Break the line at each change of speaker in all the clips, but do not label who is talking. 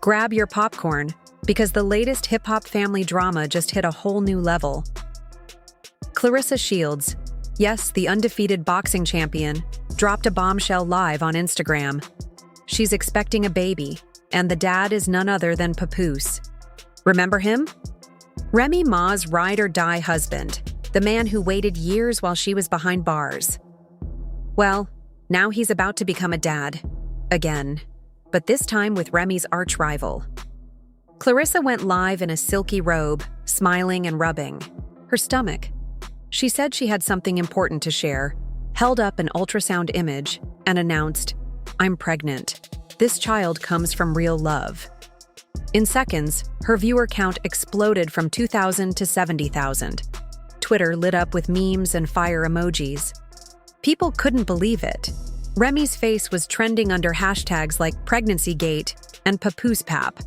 Grab your popcorn, because the latest hip-hop family drama just hit a whole new level. Claressa Shields, yes, the undefeated boxing champion, dropped a bombshell live on Instagram. She's expecting a baby, and the dad is none other than Papoose. Remember him? Remy Ma's ride-or-die husband, the man who waited years while she was behind bars. Well, now he's about to become a dad. Again. But this time with Remy's arch-rival. Claressa went live in a silky robe, smiling and rubbing her stomach. She said she had something important to share, held up an ultrasound image, and announced, "I'm pregnant. This child comes from real love." In seconds, her viewer count exploded from 2,000 to 70,000. Twitter lit up with memes and fire emojis. People couldn't believe it. Remy's face was trending under hashtags like PregnancyGate and Papoose Pap.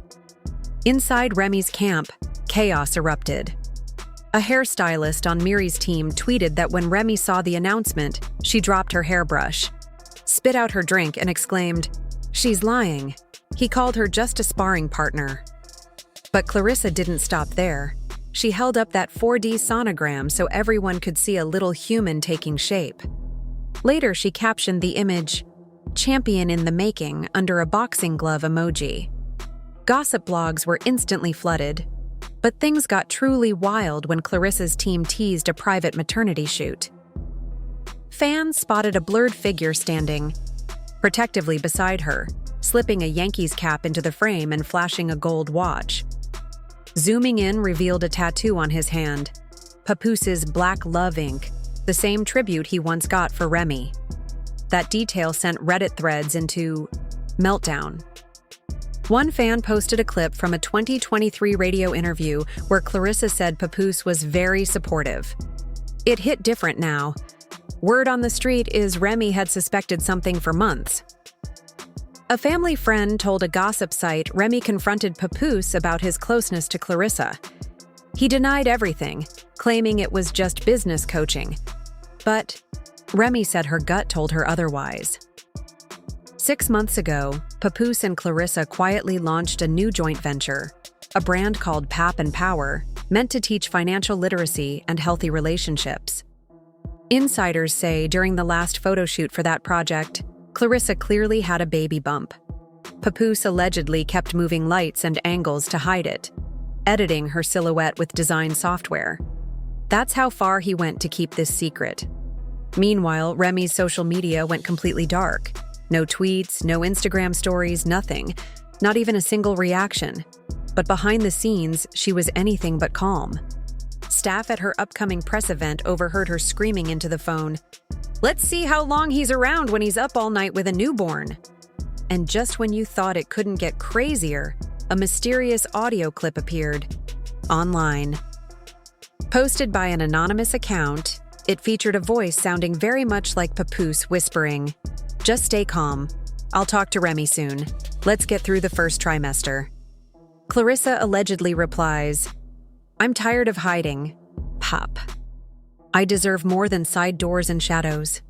Inside Remy's camp, chaos erupted. A hairstylist on Miri's team tweeted that when Remy saw the announcement, she dropped her hairbrush, spit out her drink, and exclaimed, "She's lying." He called her just a sparring partner. But Claressa didn't stop there. She held up that 4D sonogram so everyone could see a little human taking shape. Later, she captioned the image, "Champion in the making," under a boxing glove emoji. Gossip blogs were instantly flooded, but things got truly wild when Claressa's team teased a private maternity shoot. Fans spotted a blurred figure standing protectively beside her, slipping a Yankees cap into the frame and flashing a gold watch. Zooming in revealed a tattoo on his hand, Papoose's Black Love ink, the same tribute he once got for Remy. That detail sent Reddit threads into meltdown. One fan posted a clip from a 2023 radio interview where Claressa said Papoose was very supportive. It hit different now. Word on the street is Remy had suspected something for months. A family friend told a gossip site Remy confronted Papoose about his closeness to Claressa. He denied everything, claiming it was just business coaching. But Remy said her gut told her otherwise. 6 months ago, Papoose and Claressa quietly launched a new joint venture, a brand called Pap and Power, meant to teach financial literacy and healthy relationships. Insiders say during the last photo shoot for that project, Claressa clearly had a baby bump. Papoose allegedly kept moving lights and angles to hide it, editing her silhouette with design software. That's how far he went to keep this secret. Meanwhile, Remy's social media went completely dark. No tweets, no Instagram stories, nothing. Not even a single reaction. But behind the scenes, she was anything but calm. Staff at her upcoming press event overheard her screaming into the phone, "Let's see how long he's around when he's up all night with a newborn." And just when you thought it couldn't get crazier, a mysterious audio clip appeared online. Posted by an anonymous account, it featured a voice sounding very much like Papoose whispering, "Just stay calm. I'll talk to Remy soon. Let's get through the first trimester." Claressa allegedly replies, "I'm tired of hiding. Pop. I deserve more than side doors and shadows.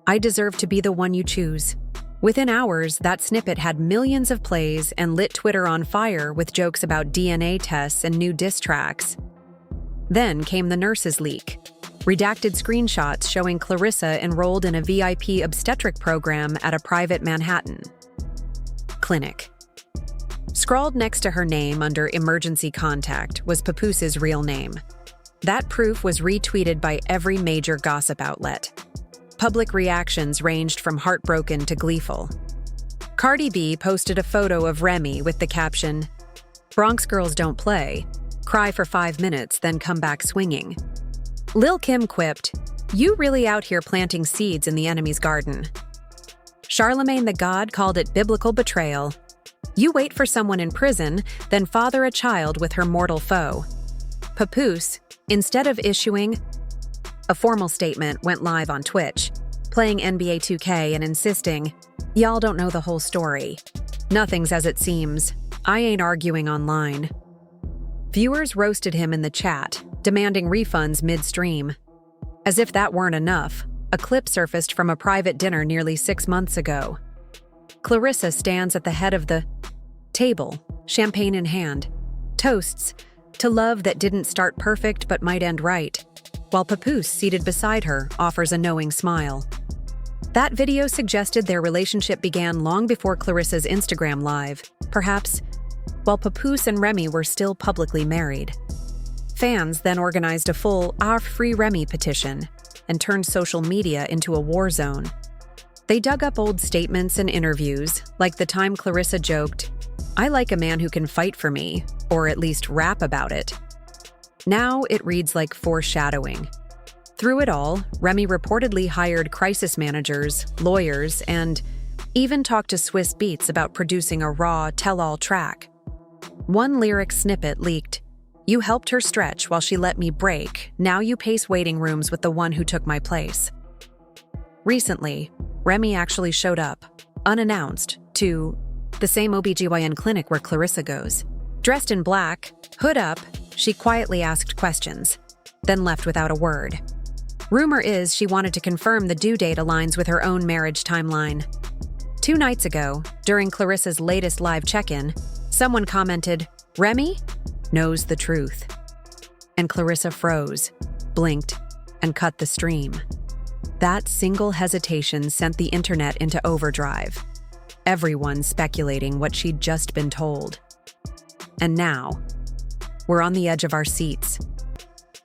I deserve to be the one you choose." Within hours, that snippet had millions of plays and lit Twitter on fire with jokes about DNA tests and new diss tracks. Then came the nurses' leak. Redacted screenshots showing Claressa enrolled in a VIP obstetric program at a private Manhattan clinic. Scrawled next to her name under emergency contact was Papoose's real name. That proof was retweeted by every major gossip outlet. Public reactions ranged from heartbroken to gleeful. Cardi B posted a photo of Remy with the caption, "Bronx girls don't play. Cry for 5 minutes, then come back swinging." Lil' Kim quipped, "You really out here planting seeds in the enemy's garden." Charlemagne the God called it biblical betrayal. You wait for someone in prison, then father a child with her mortal foe. Papoose, instead of issuing a formal statement, went live on Twitch, playing NBA 2K and insisting, "Y'all don't know the whole story. Nothing's as it seems. I ain't arguing online." Viewers roasted him in the chat, demanding refunds midstream. As if that weren't enough, a clip surfaced from a private dinner nearly 6 months ago. Claressa stands at the head of the Table, champagne in hand. Toasts to love that didn't start perfect but might end right, while Papoose, seated beside her, offers a knowing smile. That video suggested their relationship began long before Clarissa's Instagram Live, perhaps while Papoose and Remy were still publicly married. Fans then organized a full Free Remy petition and turned social media into a war zone. They dug up old statements and interviews, like the time Claressa joked, "I like a man who can fight for me, or at least rap about it." Now it reads like foreshadowing. Through it all, Remy reportedly hired crisis managers, lawyers, and even talked to Swiss Beats about producing a raw, tell-all track. One lyric snippet leaked, "You helped her stretch while she let me break. Now you pace waiting rooms with the one who took my place." Recently, Remy actually showed up, unannounced, to the same OBGYN clinic where Claressa goes. Dressed in black, hood up, she quietly asked questions, then left without a word. Rumor is she wanted to confirm the due date aligns with her own marriage timeline. 2 nights ago, during Claressa's latest live check-in, someone commented, "Remy knows the truth." And Claressa froze, blinked, and cut the stream. That single hesitation sent the internet into overdrive, everyone speculating what she'd just been told. And now, we're on the edge of our seats.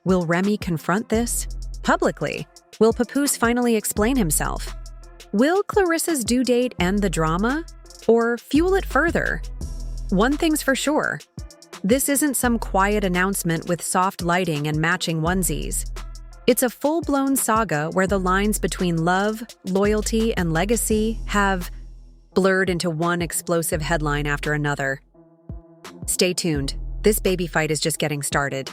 Will Remy confront this? Publicly? Will Papoose finally explain himself? Will Claressa's due date end the drama? Or fuel it further? One thing's for sure. This isn't some quiet announcement with soft lighting and matching onesies. It's a full-blown saga where the lines between love, loyalty, and legacy have blurred into one explosive headline after another. Stay tuned. This baby fight is just getting started.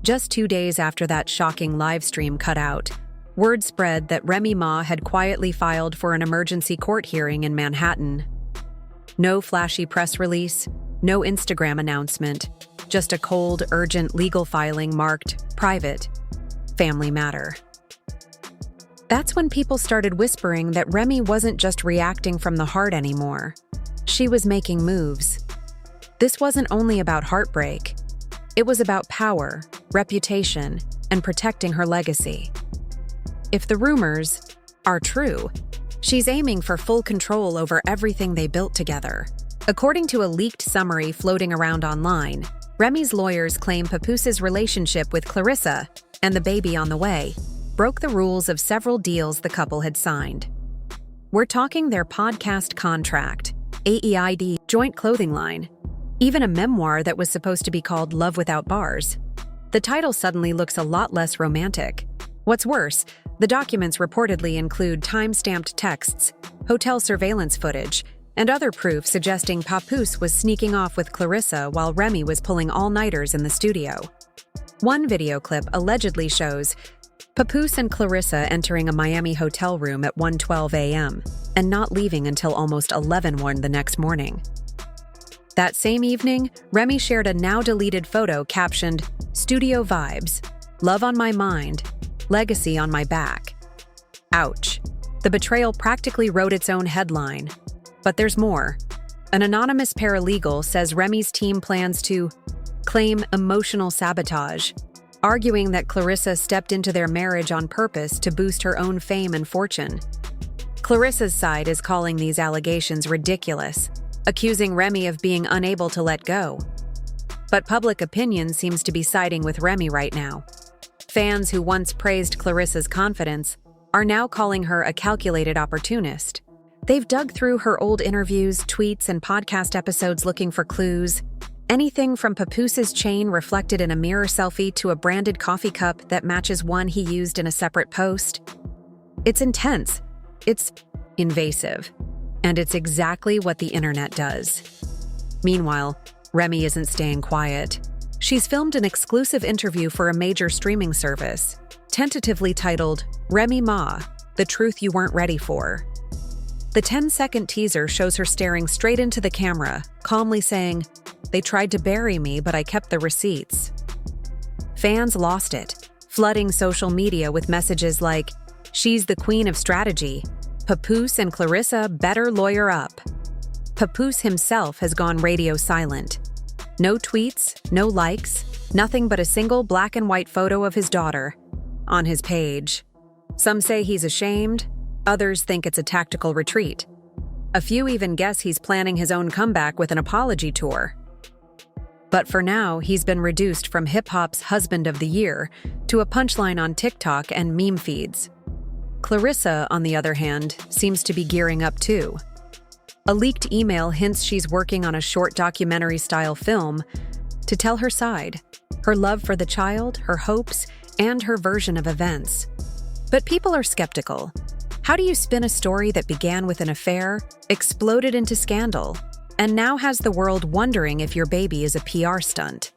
Just 2 days after that shocking live stream cut out, word spread that Remy Ma had quietly filed for an emergency court hearing in Manhattan. No flashy press release, no Instagram announcement, just a cold, urgent legal filing marked private, family matter. That's when people started whispering that Remy wasn't just reacting from the heart anymore. She was making moves. This wasn't only about heartbreak. It was about power, reputation, and protecting her legacy. If the rumors are true, she's aiming for full control over everything they built together. According to a leaked summary floating around online, Remy's lawyers claim Papoose's relationship with Claressa and the baby on the way broke the rules of several deals the couple had signed. We're talking their podcast contract, AEID joint clothing line, even a memoir that was supposed to be called Love Without Bars. The title suddenly looks a lot less romantic. What's worse, the documents reportedly include time-stamped texts, hotel surveillance footage, and other proof suggesting Papoose was sneaking off with Claressa while Remy was pulling all-nighters in the studio. One video clip allegedly shows Papoose and Claressa entering a Miami hotel room at 1:12 a.m. and not leaving until almost 11:01 the next morning. That same evening, Remy shared a now-deleted photo captioned, "Studio vibes, love on my mind, legacy on my back." Ouch. The betrayal practically wrote its own headline. But there's more. An anonymous paralegal says Remy's team plans to claim emotional sabotage, arguing that Claressa stepped into their marriage on purpose to boost her own fame and fortune. Claressa's side is calling these allegations ridiculous, accusing Remy of being unable to let go. But public opinion seems to be siding with Remy right now. Fans who once praised Claressa's confidence are now calling her a calculated opportunist. They've dug through her old interviews, tweets, and podcast episodes looking for clues. Anything from Papoose's chain reflected in a mirror selfie to a branded coffee cup that matches one he used in a separate post. It's intense. It's invasive. And it's exactly what the internet does. Meanwhile, Remy isn't staying quiet. She's filmed an exclusive interview for a major streaming service, tentatively titled Remy Ma, The Truth You Weren't Ready For. The 10-second teaser shows her staring straight into the camera, calmly saying, "They tried to bury me, but I kept the receipts." Fans lost it, flooding social media with messages like, "She's the queen of strategy. Papoose and Claressa better lawyer up." Papoose himself has gone radio silent. No tweets, no likes, nothing but a single black and white photo of his daughter on his page. Some say he's ashamed, others think it's a tactical retreat. A few even guess he's planning his own comeback with an apology tour. But for now, he's been reduced from hip-hop's Husband of the Year to a punchline on TikTok and meme feeds. Claressa, on the other hand, seems to be gearing up too. A leaked email hints she's working on a short documentary-style film to tell her side, her love for the child, her hopes, and her version of events. But people are skeptical. How do you spin a story that began with an affair, exploded into scandal, and now has the world wondering if your baby is a PR stunt?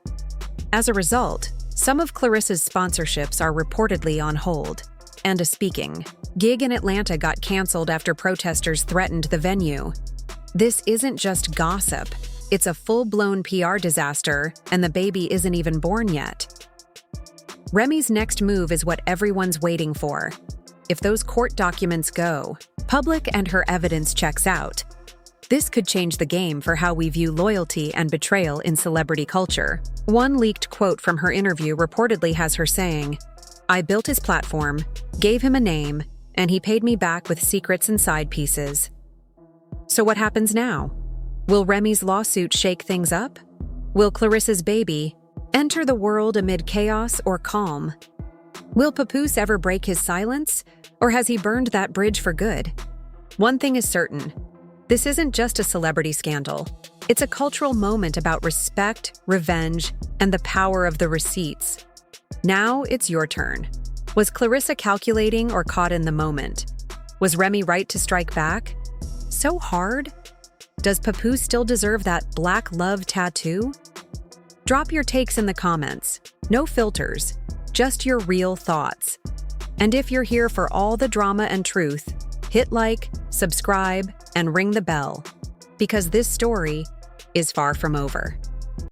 As a result, some of Claressa's sponsorships are reportedly on hold, and a speaking gig in Atlanta got canceled after protesters threatened the venue. This isn't just gossip, it's a full-blown PR disaster, and the baby isn't even born yet. Remy's next move is what everyone's waiting for. If those court documents go public and her evidence checks out, this could change the game for how we view loyalty and betrayal in celebrity culture. One leaked quote from her interview reportedly has her saying, "I built his platform, gave him a name, and he paid me back with secrets and side pieces." So what happens now? Will Remy's lawsuit shake things up? Will Claressa's baby enter the world amid chaos or calm? Will Papoose ever break his silence, or has he burned that bridge for good? One thing is certain. This isn't just a celebrity scandal. It's a cultural moment about respect, revenge, and the power of the receipts. Now it's your turn. Was Claressa calculating or caught in the moment? Was Remy right to strike back? So hard? Does Papoose still deserve that black love tattoo? Drop your takes in the comments. No filters, just your real thoughts. And if you're here for all the drama and truth, hit like, subscribe, and ring the bell, because this story is far from over.